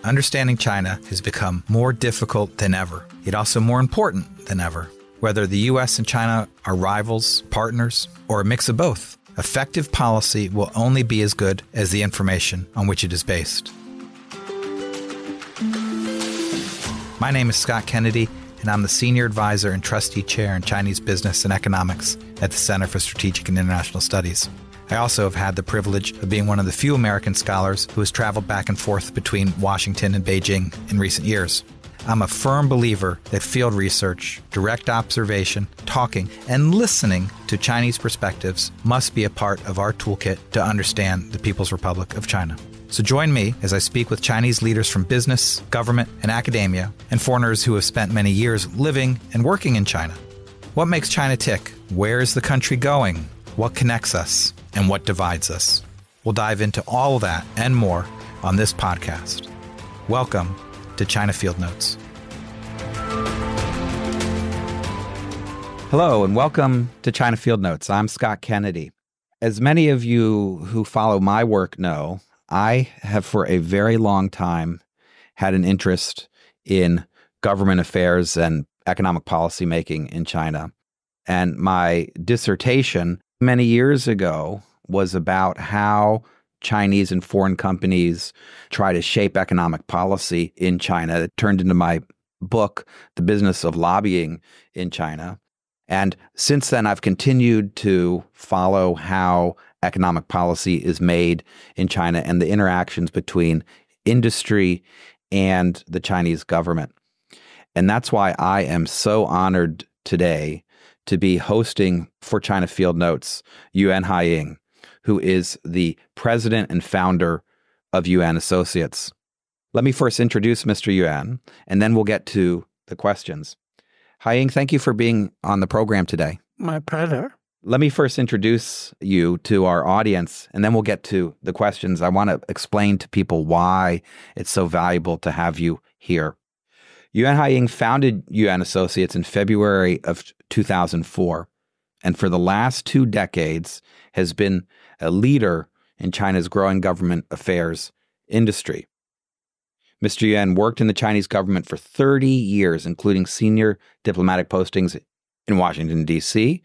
understanding China has become more difficult than ever, yet also more important than ever. Whether the U.S. and China are rivals, partners, or a mix of both, effective policy will only be as good as the information on which it is based. My name is Scott Kennedy, and I'm the Senior Advisor and Trustee Chair in Chinese Business and Economics at the Center for Strategic and International Studies. I also have had the privilege of being one of the few American scholars who has traveled back and forth between Washington and Beijing in recent years. I'm a firm believer that field research, direct observation, talking, and listening to Chinese perspectives must be a part of our toolkit to understand the People's Republic of China. So join me as I speak with Chinese leaders from business, government, and academia, and foreigners who have spent many years living and working in China. What makes China tick? Where is the country going? What connects us? And what divides us? We'll dive into all of that and more on this podcast. Welcome to China Field Notes. Hello, and welcome to China Field Notes. I'm Scott Kennedy. As many of you who follow my work know, I have for a very long time had an interest in government affairs and economic policy making in China. And my dissertation many years ago was about how Chinese and foreign companies try to shape economic policy in China. It turned into my book, The Business of Lobbying in China. And since then, I've continued to follow how economic policy is made in China and the interactions between industry and the Chinese government. And that's why I am so honored today to be hosting for China Field Notes Yuan Haiying, who is the president and founder of Yuan Associates. Let me first introduce Mr. Yuan, and then we'll get to the questions. Haiying, thank you for being on the program today. My pleasure. Let me first introduce you to our audience, and then we'll get to the questions. I want to explain to people why it's so valuable to have you here. Yuan Haiying founded Yuan Associates in February of 2004, and for the last 2 decades has been a leader in China's growing government affairs industry. Mr. Yuan worked in the Chinese government for 30 years, including senior diplomatic postings in Washington, D.C.,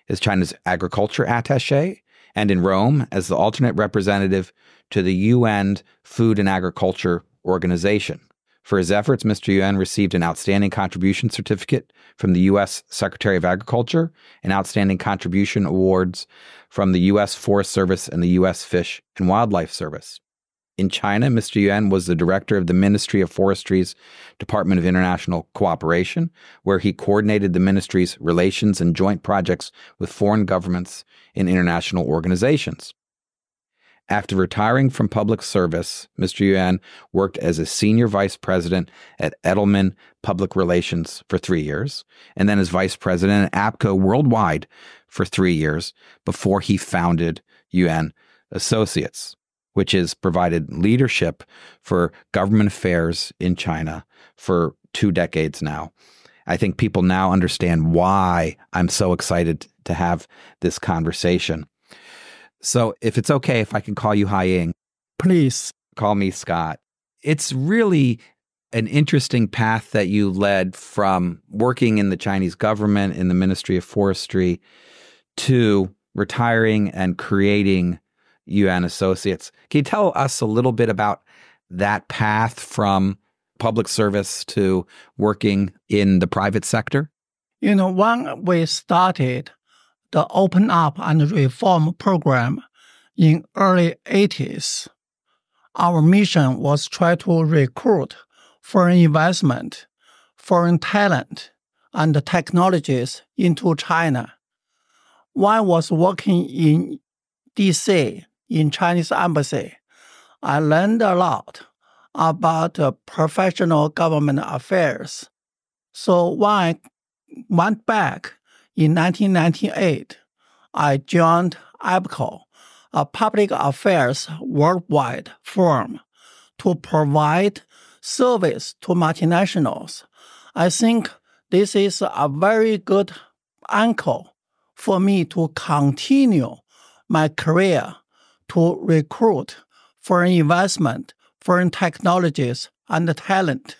as China's agriculture attaché, and in Rome as the alternate representative to the UN Food and Agriculture Organization. For his efforts, Mr. Yuan received an Outstanding Contribution Certificate from the U.S. Secretary of Agriculture and Outstanding Contribution Awards from the U.S. Forest Service and the U.S. Fish and Wildlife Service. In China, Mr. Yuan was the director of the Ministry of Forestry's Department of International Cooperation, where he coordinated the ministry's relations and joint projects with foreign governments and international organizations. After retiring from public service, Mr. Yuan worked as a senior vice president at Edelman Public Relations for 3 years, and then as vice president at APCO Worldwide for 3 years before he founded Yuan Associates, which has provided leadership for government affairs in China for 2 decades now. I think people now understand why I'm so excited to have this conversation. So if it's okay if I can call you Haiying. Please. Call me Scott. It's really an interesting path that you led from working in the Chinese government in the Ministry of Forestry to retiring and creating Yuan Associates. Can you tell us a little bit about that path from public service to working in the private sector? When we started the Open Up and Reform program in early 80s, our mission was try to recruit foreign investment, foreign talent, and technologies into China. While I was working in D.C., in Chinese embassy, I learned a lot about professional government affairs. So when I went back in 1998, I joined APCO, a public affairs worldwide firm, to provide service to multinationals. I think this is a very good anchor for me to continue my career to recruit foreign investment, foreign technologies, and talent.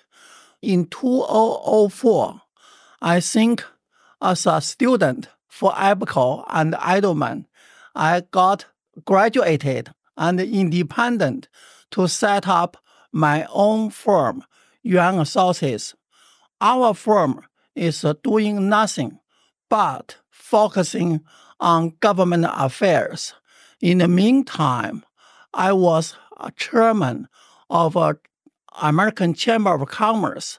In 2004, I think as a student for Abaco and Edelman, I got graduated and independent to set up my own firm, Yuan Associates. Our firm is doing nothing but focusing on government affairs. In the meantime, I was a chairman of American Chamber of Commerce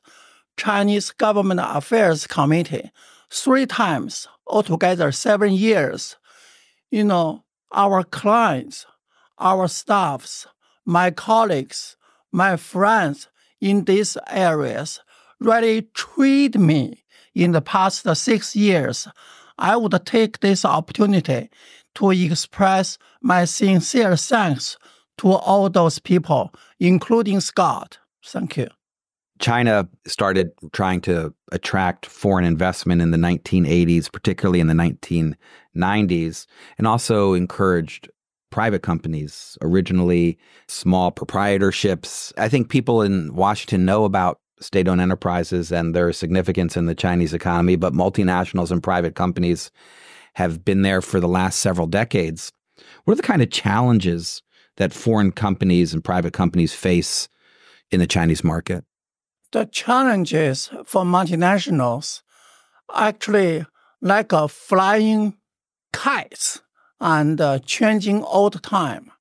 Chinese Government Affairs Committee 3 times, altogether 7 years. Our clients, our staffs, my colleagues, my friends in these areas really treat me in the past 6 years. I would take this opportunity to express my sincere thanks to all those people, including Scott. Thank you. China started trying to attract foreign investment in the 1980s, particularly in the 1990s, and also encouraged private companies, originally small proprietorships. I think people in Washington know about state-owned enterprises and their significance in the Chinese economy, but multinationals and private companies have been there for the last several decades. What are the kind of challenges that foreign companies and private companies face in the Chinese market? The challenges for multinationals actually like a flying kites and changing all the time.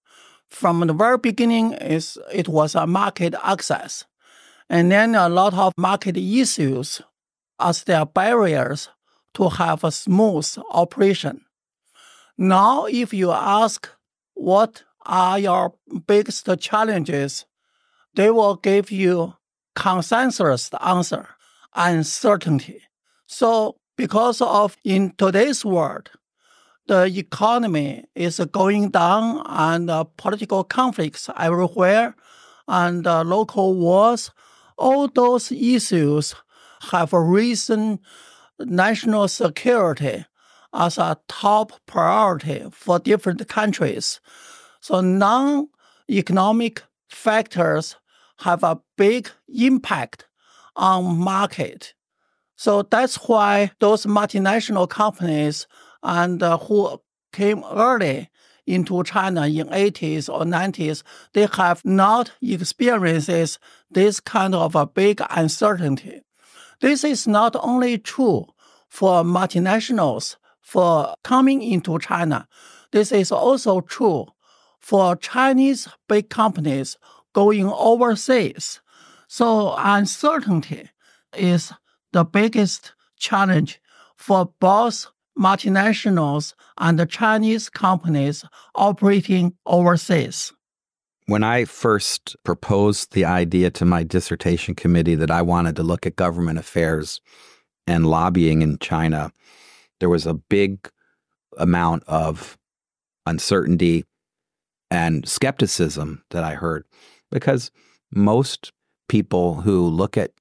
From the very beginning, it was a market access. And then a lot of market issues as their barriers to have a smooth operation. Now, if you ask what are your biggest challenges, they will give you consensus answer, uncertainty. So because of in today's world, the economy is going down and political conflicts everywhere and local wars, all those issues have risen national security as a top priority for different countries. So non-economic factors have a big impact on market. So that's why those multinational companies and who came early into China in 80s or 90s, they have not experienced this kind of a big uncertainty. This is not only true for multinationals for coming into China. This is also true for Chinese big companies going overseas. So uncertainty is the biggest challenge for both multinationals and the Chinese companies operating overseas. When I first proposed the idea to my dissertation committee that I wanted to look at government affairs and lobbying in China, there was a big amount of uncertainty and skepticism that I heard, because most people who look at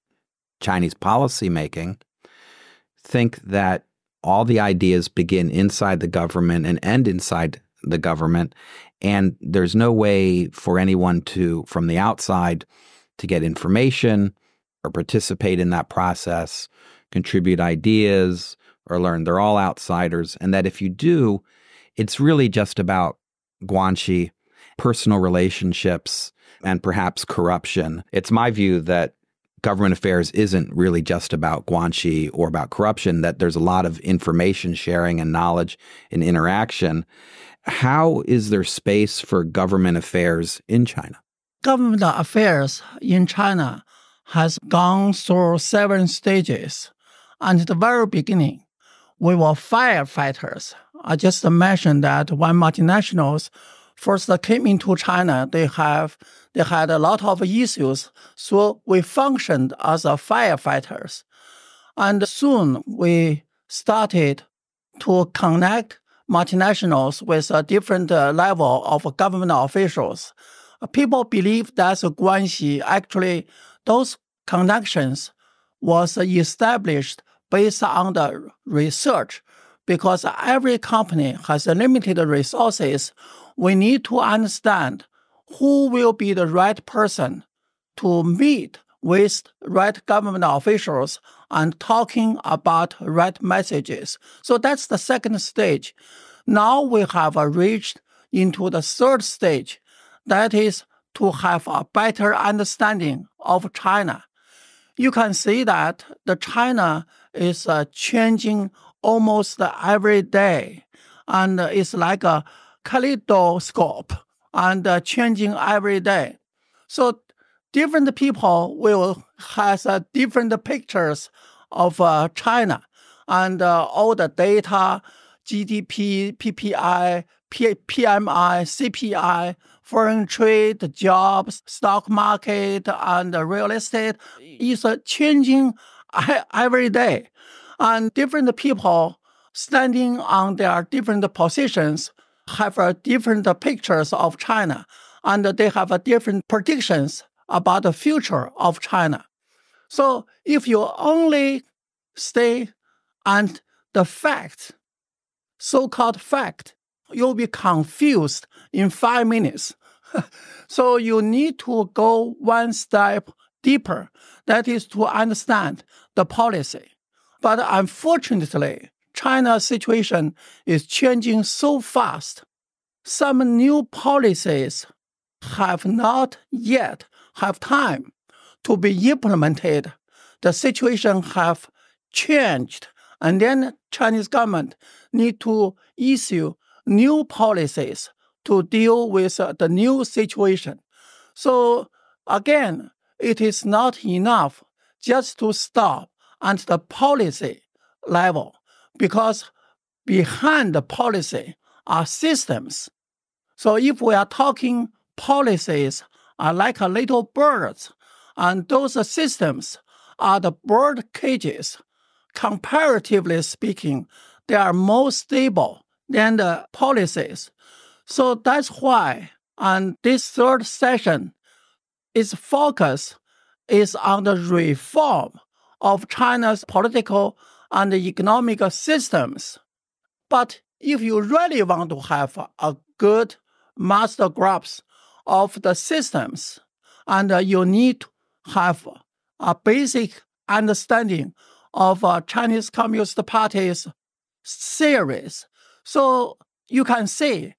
Chinese policymaking think that all the ideas begin inside the government and end inside the government, and there's no way for anyone from the outside to get information or participate in that process, contribute ideas, or learn. They're all outsiders, and that if you do, it's really just about guanxi, personal relationships, and perhaps corruption. It's my view that government affairs isn't really just about guanxi or about corruption, that there's a lot of information sharing and knowledge and interaction. How is there space for government affairs in China? Government affairs in China has gone through 7 stages. And at the very beginning, we were firefighters. I just mentioned that when multinationals first came into China, they had a lot of issues, so we functioned as firefighters. And soon we started to connect multinationals with a different level of government officials. People believe that's guanxi. Actually, those connections was established based on the research, because every company has limited resources. We need to understand who will be the right person to meet with right government officials and talking about right messages. So that's the second stage. Now we have reached into the third stage, that is to have a better understanding of China. You can see that the China is changing almost every day, and it's like a kaleidoscope and changing every day. So different people will have different pictures of China, and all the data, GDP, PPI, PMI, CPI, foreign trade, jobs, stock market, and real estate is changing every day. And different people standing on their different positions have different pictures of China, and they have different predictions about the future of China. So if you only stay on the fact, so-called fact, you'll be confused in 5 minutes. So you need to go one step deeper, that is to understand the policy. But unfortunately, China's situation is changing so fast. Some new policies have not yet have time to be implemented. The situation have changed, and then Chinese government need to issue new policies to deal with the new situation. So again, it is not enough just to stop at the policy level, because behind the policy are systems. So if we are talking policies are like a little birds, and those systems are the bird cages, comparatively speaking, they are more stable than the policies. So that's why on this third session, its focus is on the reform of China's political and economic systems. But if you really want to have a good master grasp of the systems, and you need to have a basic understanding of Chinese Communist Party's series. So you can see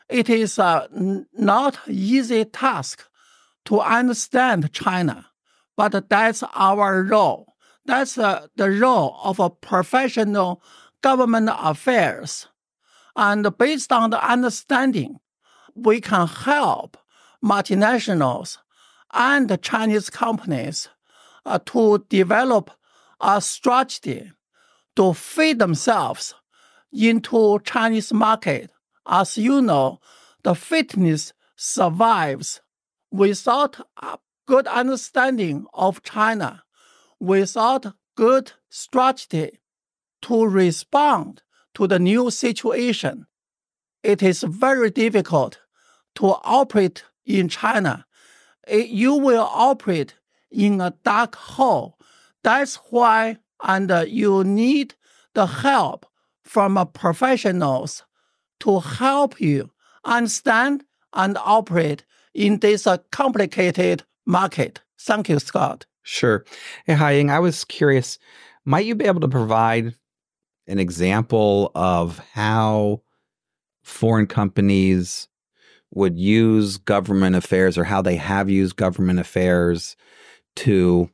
it is not easy task to understand China, but that's our role. That's the role of a professional government affairs. And based on the understanding, we can help multinationals and Chinese companies to develop a strategy to fit themselves into Chinese market. As you know, the fitness survives without a good understanding of China, without good strategy to respond to the new situation. It is very difficult to operate in China. You will operate in a dark hole. That's why, and you need the help from professionals to help you understand and operate in this complicated market. Thank you, Scott. Sure. Hey, Haiying, I was curious, might you be able to provide an example of how foreign companies would use government affairs, or how they have used government affairs to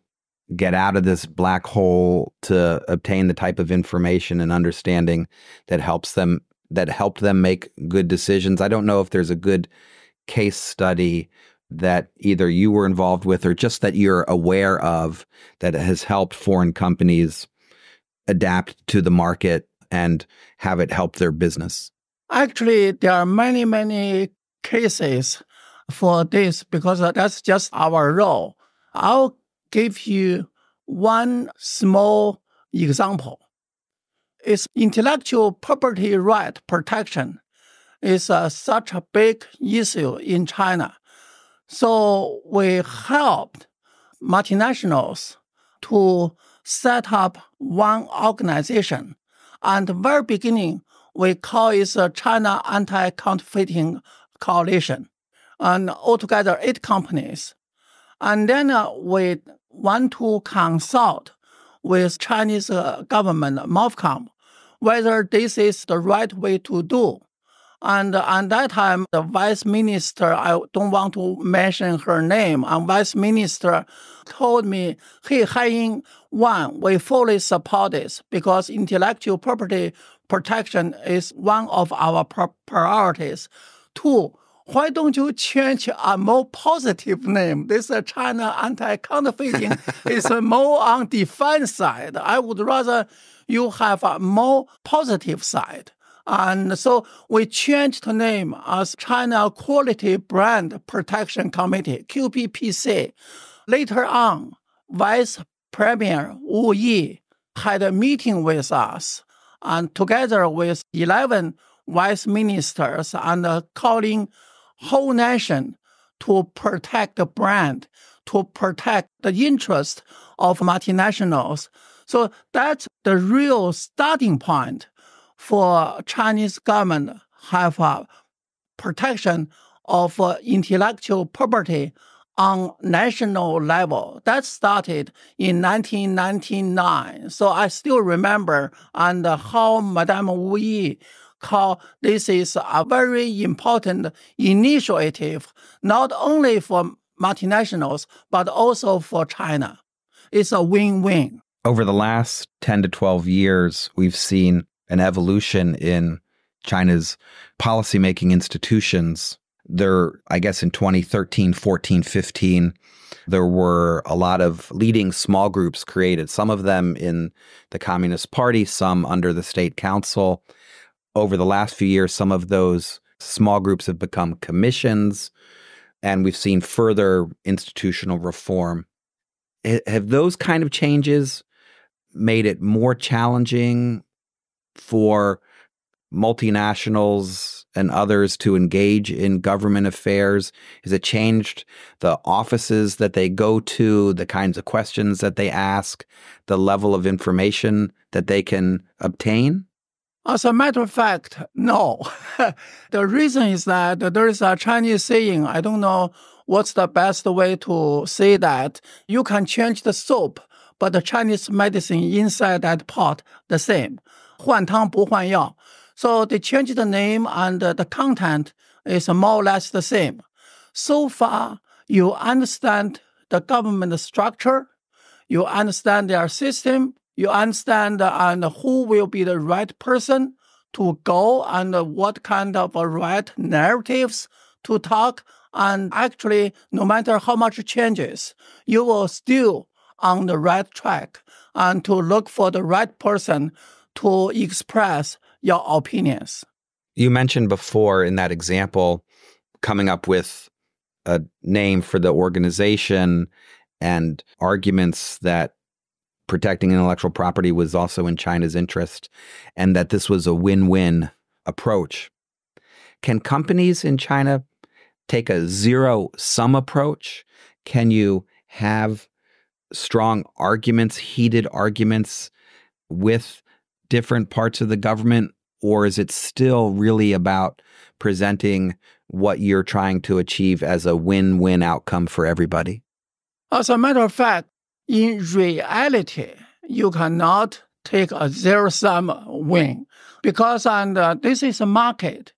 get out of this black hole, to obtain the type of information and understanding that helped them make good decisions? I don't know if there's a good case study that either you were involved with or just that you're aware of that has helped foreign companies adapt to the market and have it help their business. Actually, there are many, many cases for this, because that's just our role. I'll give you one small example. It's intellectual property right protection is such a big issue in China. So we helped multinationals to set up one organization. And the very beginning, we call it China Anti-Counterfeiting Coalition. And altogether 8 companies. And then we want to consult with Chinese government, MOFCOM, whether this is the right way to do. And at that time, the vice minister, I don't want to mention her name, and vice minister told me, hey, Haiying, one, we fully support this because intellectual property protection is one of our priorities. Two, why don't you change a more positive name? This China anti-counterfeiting is more on defense side. I would rather you have a more positive side. And so we changed the name as China Quality Brand Protection Committee, QPPC. Later on, Vice Premier Wu Yi had a meeting with us, and together with 11 vice ministers and calling whole nation to protect the brand, to protect the interest of multinationals. So that's the real starting point for Chinese government have a protection of intellectual property on national level. That started in 1999. So I still remember and how Madame Wu Yi called this is a very important initiative, not only for multinationals, but also for China. It's a win-win. Over the last 10 to 12 years, we've seen an evolution in China's policymaking institutions. There, I guess in 2013, 14, 15, there were a lot of leading small groups created, some of them in the Communist Party, some under the State Council. Over the last few years, some of those small groups have become commissions, and we've seen further institutional reform. Have those kind of changes made it more challenging for multinationals and others to engage in government affairs? Has it changed the offices that they go to, the kinds of questions that they ask, the level of information that they can obtain? As a matter of fact, no. The reason is that there is a Chinese saying, I don't know what's the best way to say that. You can change the soap, but the Chinese medicine inside that pot, the same. 换汤不换药. So they change the name and the content is more or less the same. So far, you understand the government structure, you understand their system, you understand and who will be the right person to go and what kind of right narratives to talk. And actually, no matter how much changes, you will still on the right track and to look for the right person to express your opinions. You mentioned before in that example coming up with a name for the organization and arguments that protecting intellectual property was also in China's interest and that this was a win-win approach. Can companies in China take a zero-sum approach? Can you have strong arguments, heated arguments with different parts of the government, or is it still really about presenting what you're trying to achieve as a win-win outcome for everybody? As a matter of fact, in reality, you cannot take a zero-sum win because this is a market.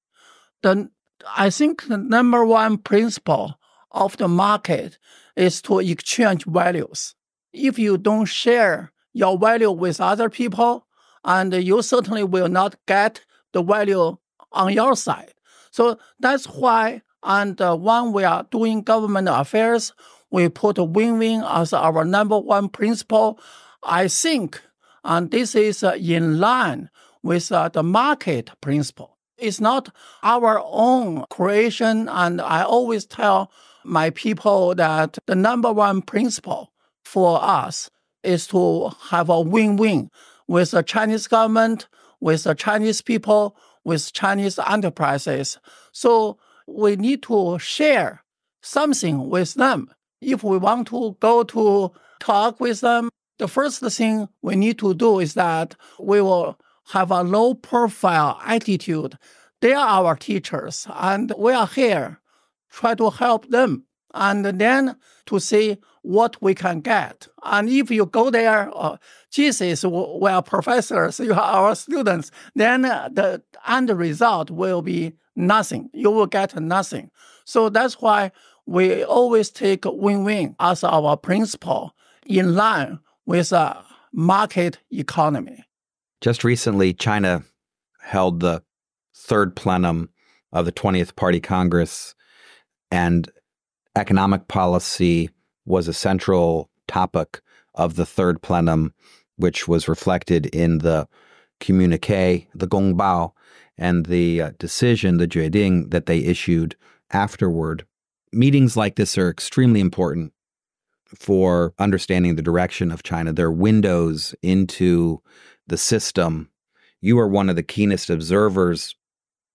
I think the number one principle of the market is to exchange values. If you don't share your value with other people, and you certainly will not get the value on your side. So that's why, and when we are doing government affairs, we put win-win as our number one principle. I think, and this is in line with the market principle. It's not our own creation, and I always tell my people that the number one principle for us is to have a win-win with the Chinese government, with the Chinese people, with Chinese enterprises. So we need to share something with them. If we want to go to talk with them, the first thing we need to do is that we will have a low-profile attitude. They are our teachers, and we are here try to help them. and then to see what we can get. And if you go there, Jesus, we are professors, you are our students, then the end result will be nothing. You will get nothing. So that's why we always take win-win as our principle in line with a market economy. Just recently, China held the third plenum of the 20th Party Congress, and economic policy was a central topic of the third plenum, which was reflected in the communique, the Gongbao, and the decision, the Jueding, that they issued afterward. Meetings like this are extremely important for understanding the direction of China. They're windows into the system. You are one of the keenest observers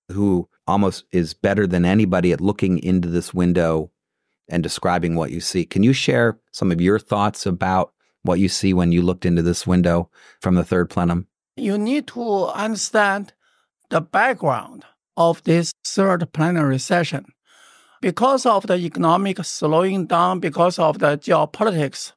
who almost is better than anybody at looking into this window and describing what you see. Can you share some of your thoughts about what you see when you looked into this window from the third plenum? You need to understand the background of this third plenary session. Because of the economic slowing down, because of the geopolitics,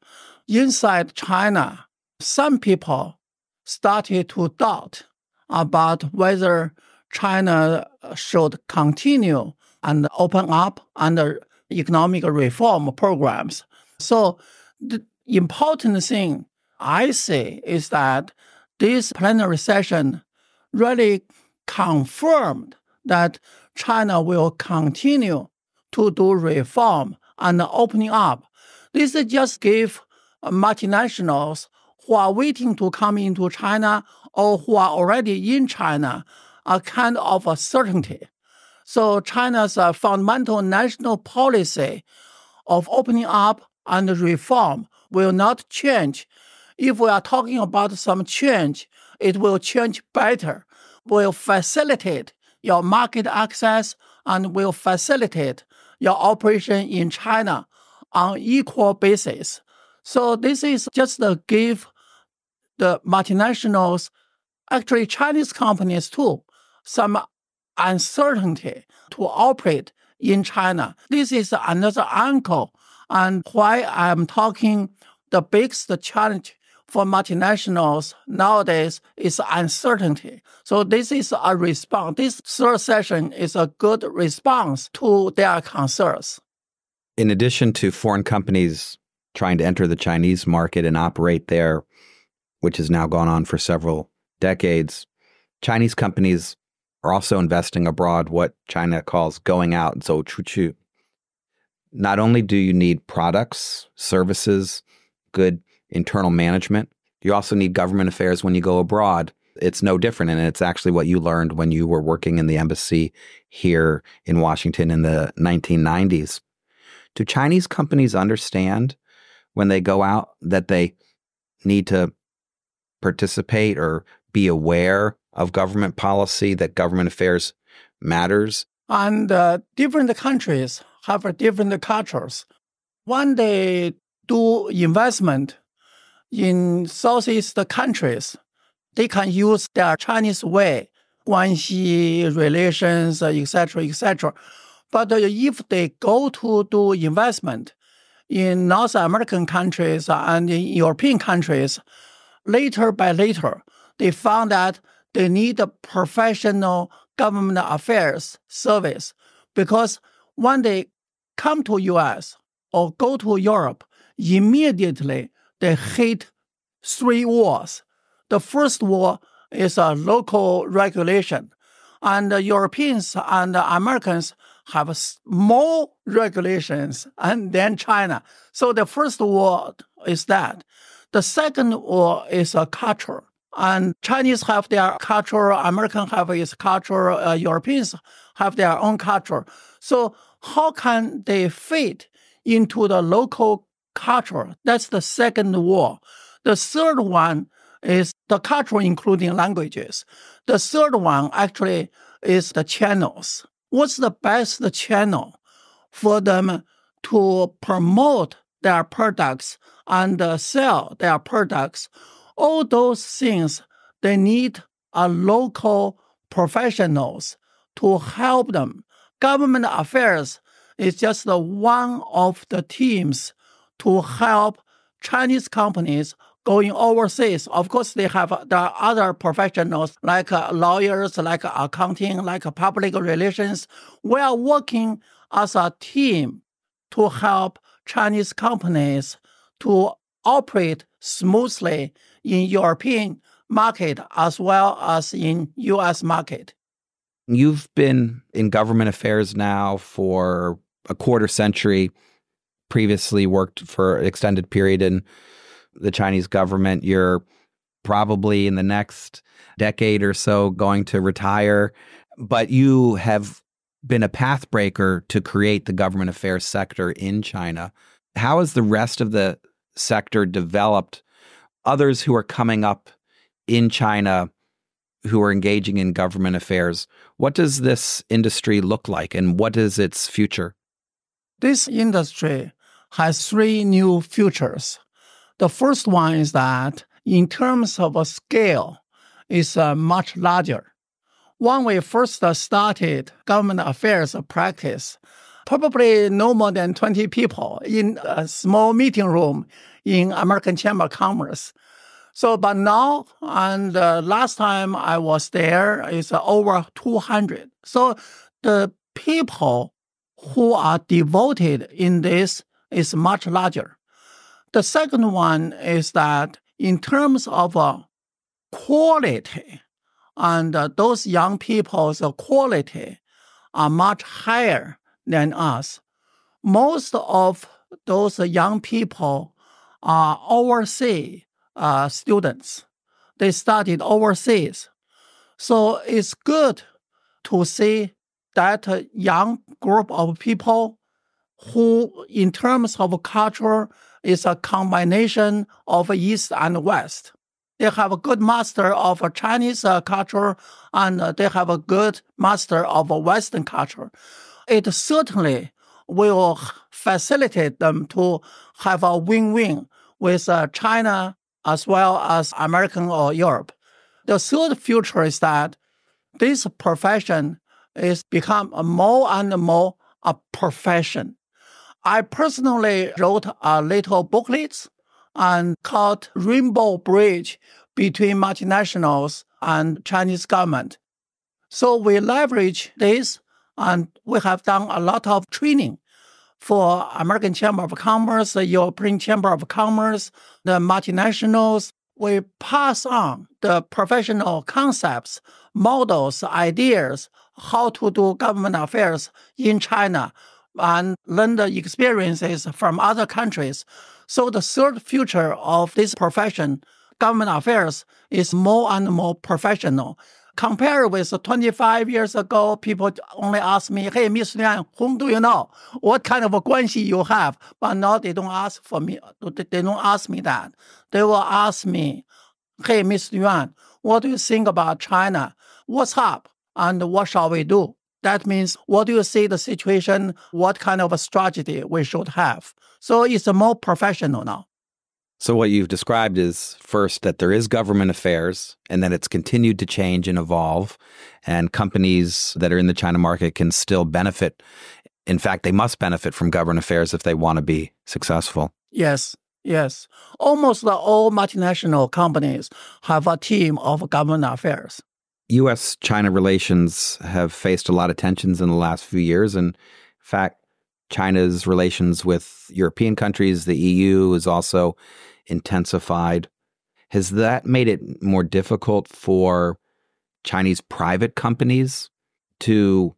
inside China, some people started to doubt about whether China should continue and open up under economic reform programs. So the important thing I see is that this plenary session really confirmed that China will continue to do reform and opening up. This just gave multinationals who are waiting to come into China or who are already in China a kind of a certainty. So China's fundamental national policy of opening up and reform will not change. If we are talking about some change, it will change better, will facilitate your market access and will facilitate your operation in China on equal basis. So this is just to give the multinationals, actually Chinese companies too, some uncertainty to operate in China. This is another angle, and why I'm talking the biggest challenge for multinationals nowadays is uncertainty. So this is a response. This third session is a good response to their concerns. In addition to foreign companies trying to enter the Chinese market and operate there, which has now gone on for several decades, Chinese companies are also investing abroad, what China calls going out, zhou chuqu. Not only do you need products, services, good internal management, you also need government affairs when you go abroad. It's no different, and it's actually what you learned when you were working in the embassy here in Washington in the 1990s. Do Chinese companies understand when they go out that they need to participate or be aware of government policy, that government affairs matters? And different countries have different cultures. When they do investment in Southeast countries, they can use their Chinese way, guanxi relations, etc., etc. But if they go to do investment in North American countries and in European countries, later by later, they found that they need a professional government affairs service, because when they come to US or go to Europe, immediately they hit three wars. The first war is a local regulation, and the Europeans and the Americans have more regulations than China. So the first war is that. The second war is a culture. And Chinese have their culture, Americans have his culture, Europeans have their own culture. So how can they fit into the local culture? That's the second war. The third one is the culture, including languages. The third one actually is the channels. What's the best channel for them to promote their products and sell their products? All those things, they need a local professionals to help them. Government affairs is just one of the teams to help Chinese companies going overseas. Of course, there are other professionals like lawyers, like accounting, like public relations. We are working as a team to help Chinese companies to operate smoothly in European market as well as in U.S. market. You've been in government affairs now for a quarter century, previously worked for an extended period in the Chinese government. You're probably in the next decade or so going to retire, but you have been a pathbreaker to create the government affairs sector in China. How has the rest of the sector developed? Others who are coming up in China who are engaging in government affairs, what does this industry look like and what is its future? This industry has three new futures. The first one is that in terms of a scale, it's much larger. When we first started government affairs practice, probably no more than 20 people in a small meeting room in American Chamber of Commerce. So, but now, and last time I was there, is over 200. So the people who are devoted in this is much larger. The second one is that in terms of quality, and those young people's quality are much higher than us. Most of those young people are overseas students. They studied overseas. So it's good to see that young group of people who, in terms of culture, is a combination of East and West. They have a good master of Chinese culture, and they have a good master of Western culture. It certainly will facilitate them to have a win-win with China as well as American or Europe. The third future is that this profession is become more and more a profession. I personally wrote a little booklet and called Rainbow Bridge between multinationals and Chinese government. So we leverage this, and we have done a lot of training for American Chamber of Commerce, the European Chamber of Commerce, the multinationals. We pass on the professional concepts, models, ideas, how to do government affairs in China, and learn the experiences from other countries. So the third future of this profession, government affairs, is more and more professional. Compared with 25 years ago, people only ask me, hey, Mr. Liang, whom do you know? What kind of a guanxi you have? But now they don't ask for me. They don't ask me that. They will ask me, hey, Mr. Yuan, what do you think about China? What's up? And what shall we do? That means, what do you see the situation? What kind of a strategy we should have? So it's more professional now. So what you've described is first that there is government affairs and that it's continued to change and evolve, and companies that are in the China market can still benefit. In fact, they must benefit from government affairs if they want to be successful. Yes. Almost all multinational companies have a team of government affairs. U.S.-China relations have faced a lot of tensions in the last few years. And in fact, China's relations with European countries, the EU, is also intensified. Has that made it more difficult for Chinese private companies to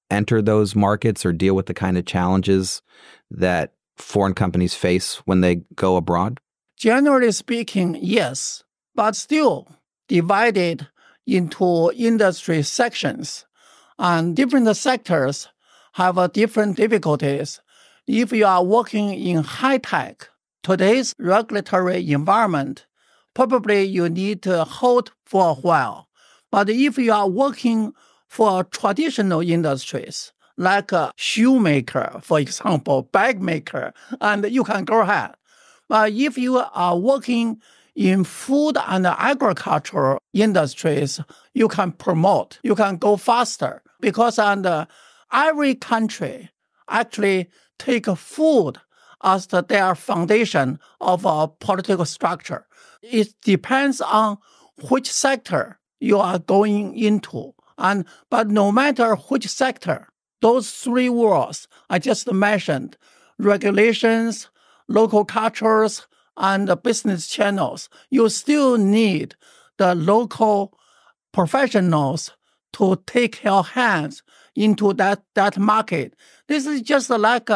enter those markets or deal with the kind of challenges that foreign companies face when they go abroad? Generally speaking, yes, but still divided into industry sections, and different sectors have different difficulties. If you are working in high tech, today's regulatory environment, probably you need to hold for a while. But if you are working for traditional industries, like a shoemaker, for example, bag maker, and you can go ahead. But if you are working in food and agriculture industries, you can promote, you can go faster, because every country, actually take food as their foundation of a political structure. It depends on which sector you are going into. But no matter which sector, those three words I just mentioned, regulations, local cultures, and business channels, you still need the local professionals to take your hands into that market. This is just like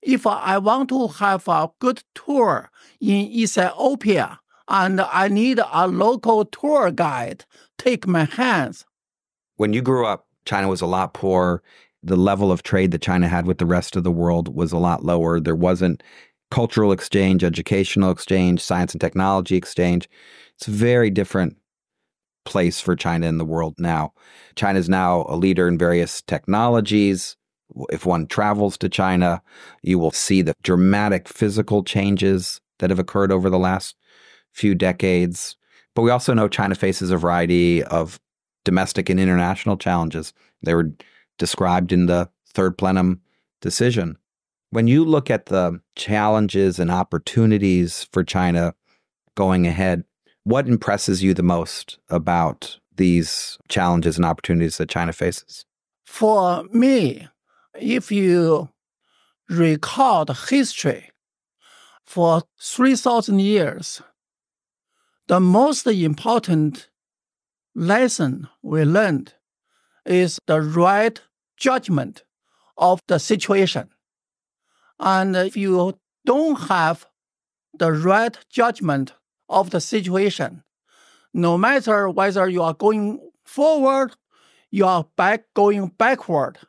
if I want to have a good tour in Ethiopia and I need a local tour guide take my hands. When you grew up, China was a lot poorer. The level of trade that China had with the rest of the world was a lot lower. There wasn't cultural exchange, educational exchange, science and technology exchange. It's a very different place for China in the world now. China is now a leader in various technologies. If one travels to China, you will see the dramatic physical changes that have occurred over the last few decades. But we also know China faces a variety of domestic and international challenges. They were described in the third plenum decision. When you look at the challenges and opportunities for China going ahead, what impresses you the most about these challenges and opportunities that China faces? For me, if you recall the history for 3,000 years, the most important lesson we learned is the right judgment of the situation. And if you don't have the right judgment of the situation, no matter whether you are going forward, you are going backward,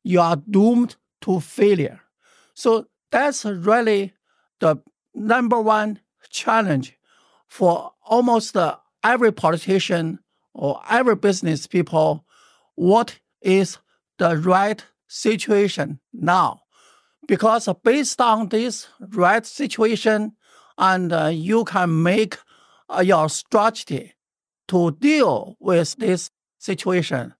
you are doomed to failure. So that's really the number one challenge for almost every politician or every business people. What is the right situation now? Because based on this right situation, and you can make your strategy to deal with this situation.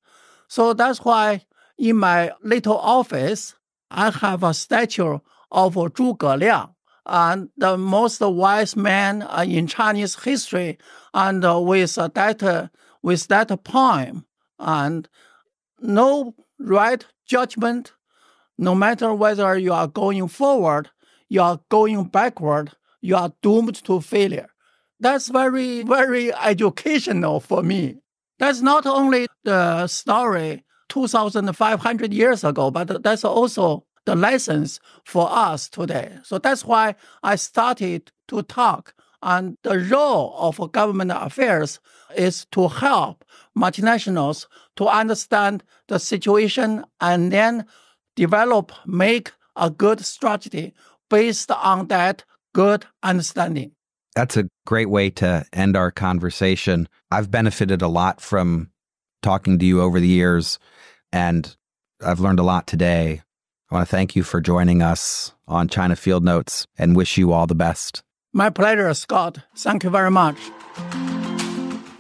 So that's why in my little office, I have a statue of Zhuge Liang, and the most wise man in Chinese history, and with that poem, and no right judgment, no matter whether you are going forward, you are going backward, you are doomed to failure. That's very, very educational for me. That's not only the story 2,500 years ago, but that's also the lessons for us today. So that's why I started to talk. And the role of government affairs is to help multinationals to understand the situation and then make a good strategy based on that good understanding. That's a great way to end our conversation. I've benefited a lot from talking to you over the years, and I've learned a lot today. I want to thank you for joining us on China Field Notes and wish you all the best. My pleasure, Scott. Thank you very much.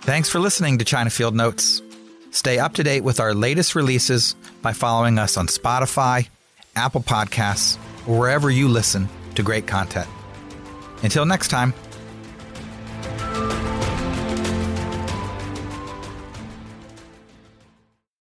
Thanks for listening to China Field Notes. Stay up to date with our latest releases by following us on Spotify, Apple Podcasts, or wherever you listen to great content. Until next time.